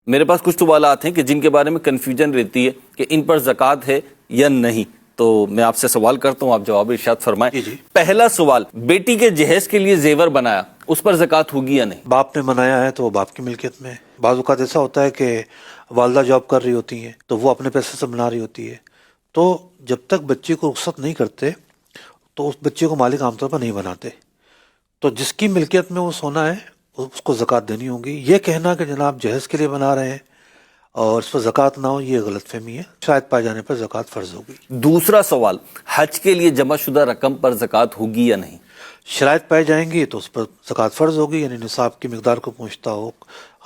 میرے پاس کچھ سوالات ہیں کہ جن کے بارے میں کنفیوژن رہتی ہے کہ ان پر زکوٰۃ ہے یا نہیں، تو میں آپ سے سوال کرتا ہوں، آپ جواب ارشاد فرمائیں۔ جی۔ پہلا سوال، بیٹی کے جہیز کے لیے زیور بنایا، اس پر زکوٰۃ ہوگی یا نہیں؟ باپ نے بنایا ہے تو وہ باپ کی ملکیت میں ہے۔ بعض اوقات ایسا ہوتا ہے کہ والدہ جاب کر رہی ہوتی ہیں تو وہ اپنے پیسے سے بنا رہی ہوتی ہے، تو جب تک بچے کو رخصت نہیں کرتے تو اس بچے کو مالک عام طور پر نہیں بناتے، تو جس کی ملکیت میں وہ سونا ہے اس کو زکوٰۃ دینی ہوگی۔ یہ کہنا کہ جناب جہیز کے لیے بنا رہے ہیں اور اس پر زکوٰۃ نہ ہو، یہ غلط فہمی ہے۔ شاید پائے جانے پر زکوٰۃ فرض ہوگی۔ دوسرا سوال، حج کے لیے جمع شدہ رقم پر زکوٰۃ ہوگی یا نہیں؟ شرائط پائی جائیں گی تو اس پر زکوٰۃ فرض ہوگی، یعنی نصاب کی مقدار کو پہنچتا ہو،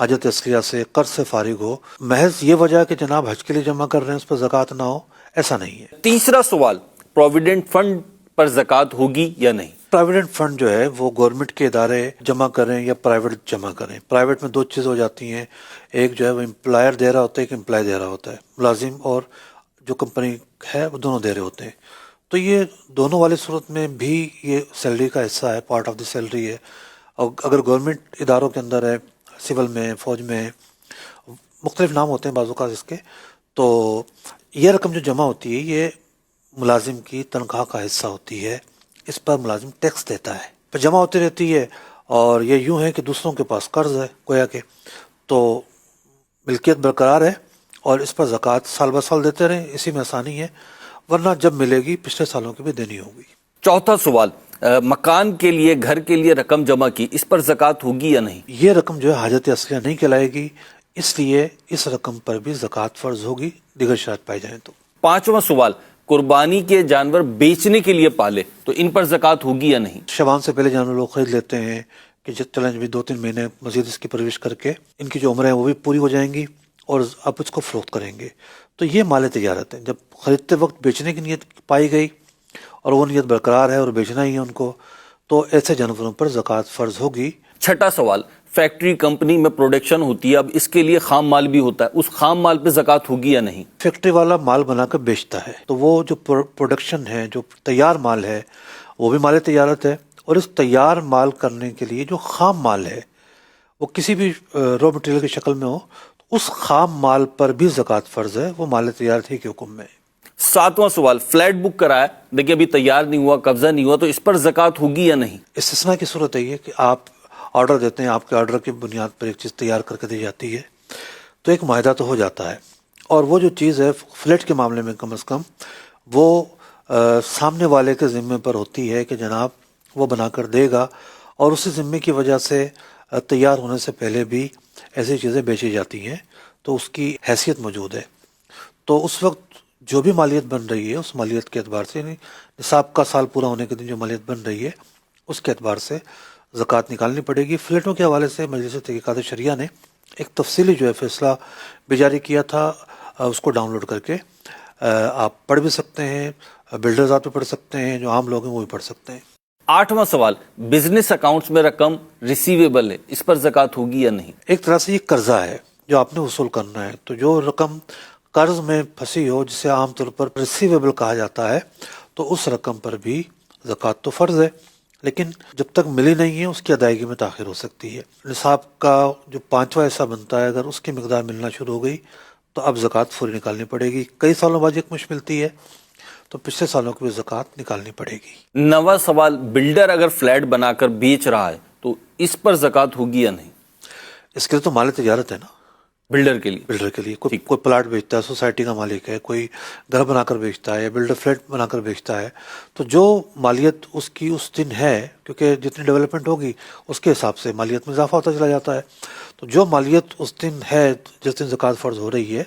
حاجت اصلیہ سے، قرض سے فارغ ہو۔ محض یہ وجہ کہ جناب حج کے لیے جمع کر رہے ہیں اس پر زکوٰۃ نہ ہو، ایسا نہیں ہے۔ تیسرا سوال، پروویڈنٹ فنڈ پر زکوٰۃ ہوگی یا نہیں؟ پرائیویٹ فنڈ جو ہے وہ گورنمنٹ کے ادارے جمع کریں یا پرائیویٹ جمع کریں، پرائیویٹ میں دو چیز ہو جاتی ہیں، ایک جو ہے وہ امپلائر دے رہا ہوتا ہے، ایک امپلائی دے رہا ہوتا ہے، ملازم اور جو کمپنی ہے وہ دونوں دے رہے ہوتے ہیں، تو یہ دونوں والی صورت میں بھی یہ سیلری کا حصہ ہے، پارٹ آف دی سیلری ہے۔ اور اگر گورنمنٹ اداروں کے اندر ہے، سول میں، فوج میں، مختلف نام ہوتے ہیں بعض اوقات اس کے، تو یہ رقم جو جمع ہوتی ہے یہ ملازم کی تنخواہ کا حصہ ہوتی ہے، اس پر ملازم ٹیکس دیتا ہے، پر جمع ہوتی رہتی ہے، اور یہ یوں ہے کہ دوسروں کے پاس قرض ہے گویا کہ، تو ملکیت برقرار ہے اور اس پر زکوٰۃ سال بہ سال دیتے رہیں، اسی میں آسانی ہے، ورنہ جب ملے گی پچھلے سالوں کی بھی دینی ہوگی۔ چوتھا سوال، مکان کے لیے، گھر کے لیے رقم جمع کی، اس پر زکوٰۃ ہوگی یا نہیں؟ یہ رقم جو ہے حاجت اصلیہ نہیں کہلائے گی، اس لیے اس رقم پر بھی زکوٰۃ فرض ہوگی دیگر شرائط پائی جائیں تو۔ پانچواں سوال، قربانی کے جانور بیچنے کے لیے پالے تو ان پر زکوٰۃ ہوگی یا نہیں؟ شبان سے پہلے جانور لوگ خرید لیتے ہیں کہ چلیں بھی 2-3 مہینے مزید اس کی پرورش کر کے ان کی جو عمریں ہیں وہ بھی پوری ہو جائیں گی اور اب اس کو فروخت کریں گے، تو یہ مال تجارت ہے۔ جب خریدتے وقت بیچنے کی نیت پائی گئی اور وہ نیت برقرار ہے اور بیچنا ہی ہے ان کو، تو ایسے جانوروں پر زکوٰۃ فرض ہوگی۔ چھٹا سوال، فیکٹری کمپنی میں پروڈکشن ہوتی ہے، اب اس کے لیے خام مال بھی ہوتا ہے، اس خام مال پہ زکوٰۃ ہوگی یا نہیں؟ فیکٹری والا مال بنا کر بیچتا ہے تو وہ جو پروڈکشن ہے، جو تیار مال ہے، وہ بھی مال تجارت ہے، اور اس تیار مال کرنے کے لیے جو خام مال ہے وہ کسی بھی رو مٹیریل کی شکل میں ہو، تو اس خام مال پر بھی زکوٰۃ فرض ہے، وہ مال تجارت ہی کے حکم میں ہے۔ ساتواں سوال، فلیٹ بک کرایا لیکن ابھی تیار نہیں ہوا، قبضہ نہیں ہوا، تو اس پر زکوٰۃ ہوگی یا نہیں؟ استثناء کی صورت ہے یہ کہ آپ آرڈر دیتے ہیں، آپ کے آرڈر کی بنیاد پر ایک چیز تیار کر کے دی جاتی ہے تو ایک معاہدہ تو ہو جاتا ہے، اور وہ جو چیز ہے فلیٹ کے معاملے میں کم از کم وہ سامنے والے کے ذمے پر ہوتی ہے کہ جناب وہ بنا کر دے گا، اور اسی ذمے کی وجہ سے تیار ہونے سے پہلے بھی ایسی چیزیں بیچی جاتی ہیں، تو اس کی حیثیت موجود ہے، تو اس وقت جو بھی مالیت بن رہی ہے اس مالیت کے اعتبار سے، یعنی نصاب کا سال پورا ہونے کے دن جو مالیت بن رہی ہے اس کے اعتبار سے زکوٰۃ نکالنی پڑے گی۔ فلیٹوں کے حوالے سے مجلس تحقیقات شرعیہ نے ایک تفصیلی جو ہے فیصلہ بھی جاری کیا تھا، اس کو ڈاؤن لوڈ کر کے آپ پڑھ بھی سکتے ہیں، بلڈرز آپ بھی پڑھ سکتے ہیں، جو عام لوگ ہیں وہ بھی پڑھ سکتے ہیں۔ آٹھواں سوال، بزنس اکاؤنٹس میں رقم ریسیویبل ہے، اس پر زکوٰۃ ہوگی یا نہیں؟ ایک طرح سے یہ قرضہ ہے جو آپ نے وصول کرنا ہے، تو جو رقم قرض میں پھنسی ہو جسے عام طور پر ریسیویبل کہا جاتا ہے، تو اس رقم پر بھی زکوٰۃ تو فرض ہے، لیکن جب تک ملی نہیں ہے اس کی ادائیگی میں تاخیر ہو سکتی ہے۔ نصاب کا جو 5واں حصہ بنتا ہے اگر اس کی مقدار ملنا شروع ہو گئی تو اب زکوٰۃ فوری نکالنی پڑے گی۔ کئی سالوں بعد ایک مشت ملتی ہے تو پچھلے سالوں کی بھی زکوٰۃ نکالنی پڑے گی۔ 9واں سوال، بلڈر اگر فلیٹ بنا کر بیچ رہا ہے تو اس پر زکوٰۃ ہوگی یا نہیں؟ اس کے لیے تو مال تجارت ہے نا، بلڈر کے لیے؟ بلڈر کے لیے کوئی پلاٹ بیچتا ہے، سوسائٹی کا مالک ہے، کوئی گھر بنا کر بیچتا ہے یا بلڈر فلیٹ بنا کر بیچتا ہے، تو جو مالیت اس کی اس دن ہے، کیونکہ جتنی ڈیولپمنٹ ہوگی اس کے حساب سے مالیت میں اضافہ ہوتا چلا جاتا ہے، تو جو مالیت اس دن ہے جس دن زکوٰۃ فرض ہو رہی ہے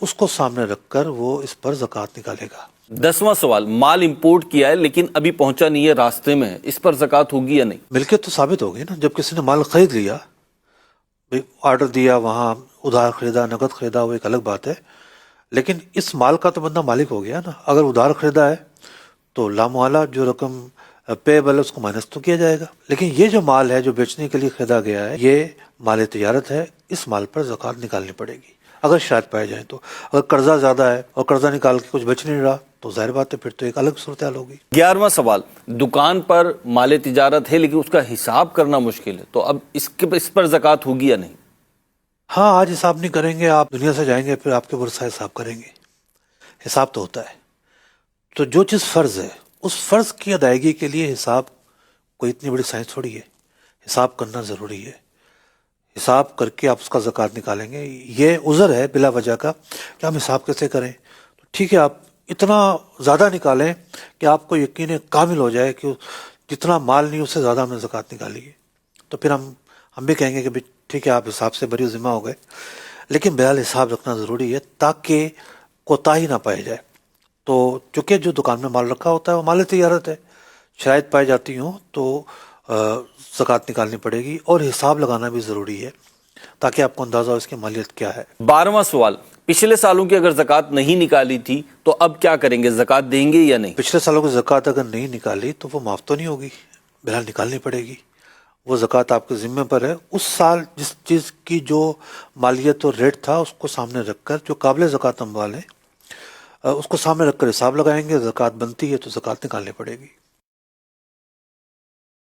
اس کو سامنے رکھ کر وہ اس پر زکوٰۃ نکالے گا۔ 10واں سوال، مال امپورٹ کیا ہے لیکن ابھی پہنچا نہیں ہے، راستے میں ہے، اس پر زکوٰۃ ہوگی یا نہیں؟ ملکیت تو ثابت ہوگی نا، جب کسی نے مال خرید لیا، آرڈر دیا، وہاں ادھار خریدا، نقد خریدا، وہ ایک الگ بات ہے، لیکن اس مال کا تو بندہ مالک ہو گیا نا۔ اگر ادھار خریدا ہے تو لامحالہ جو رقم پیبل ہے اس کو مائنس تو کیا جائے گا، لیکن یہ جو مال ہے جو بیچنے کے لیے خریدا گیا ہے یہ مال تجارت ہے، اس مال پر زکوٰۃ نکالنی پڑے گی اگر شرائط پائے جائیں تو۔ اگر قرضہ زیادہ ہے اور قرضہ نکال کے کچھ بچ نہیں رہا تو ظاہر بات ہے پھر تو ایک الگ صورتحال ہوگی۔ 11واں سوال، دکان پر مال تجارت ہے لیکن اس کا حساب کرنا مشکل ہے، تو اب اس پر زکوٰۃ ہوگی یا نہیں؟ ہاں آج حساب نہیں کریں گے، آپ دنیا سے جائیں گے پھر آپ کے ورثہ حساب کریں گے، حساب تو ہوتا ہے۔ تو جو چیز فرض ہے اس فرض کی ادائیگی کے لیے حساب کوئی اتنی بڑی سائنس تھوڑی ہے، حساب کرنا ضروری ہے، حساب کر کے آپ اس کا زکوٰۃ نکالیں گے۔ یہ عذر ہے بلا وجہ کا کہ ہم حساب کیسے کریں، تو ٹھیک ہے آپ اتنا زیادہ نکالیں کہ آپ کو یقین کامل ہو جائے کہ جتنا مال نہیں اس سے زیادہ ہم نے زکوٰۃ نکالی ہے، تو پھر ہم بھی کہیں گے کہ ٹھیک ہے آپ حساب سے بری ذمہ ہو گئے، لیکن بہرحال حساب رکھنا ضروری ہے تاکہ کوتاہی نہ پائی جائے۔ تو چونکہ جو دکان میں مال رکھا ہوتا ہے وہ مال تجارت ہے، شرائط پائی جاتی ہوں تو زکوٰۃ نکالنی پڑے گی، اور حساب لگانا بھی ضروری ہے تاکہ آپ کو اندازہ ہو اس کی مالیت کیا ہے۔ 12واں سوال، پچھلے سالوں کی اگر زکوٰۃ نہیں نکالی تھی تو اب کیا کریں گے، زکوٰۃ دیں گے یا نہیں؟ پچھلے سالوں کی زکوٰۃ اگر نہیں نکالی تو وہ معاف تو نہیں ہوگی، بہرحال نکالنی پڑے گی، وہ زکوٰۃ آپ کے ذمے پر ہے۔ اس سال جس چیز کی جو مالیت اور ریٹ تھا اس کو سامنے رکھ کر، جو قابل زکوٰۃ اموال ہے اس کو سامنے رکھ کر حساب لگائیں گے، زکوٰۃ بنتی ہے تو زکوٰۃ نکالنی پڑے گی۔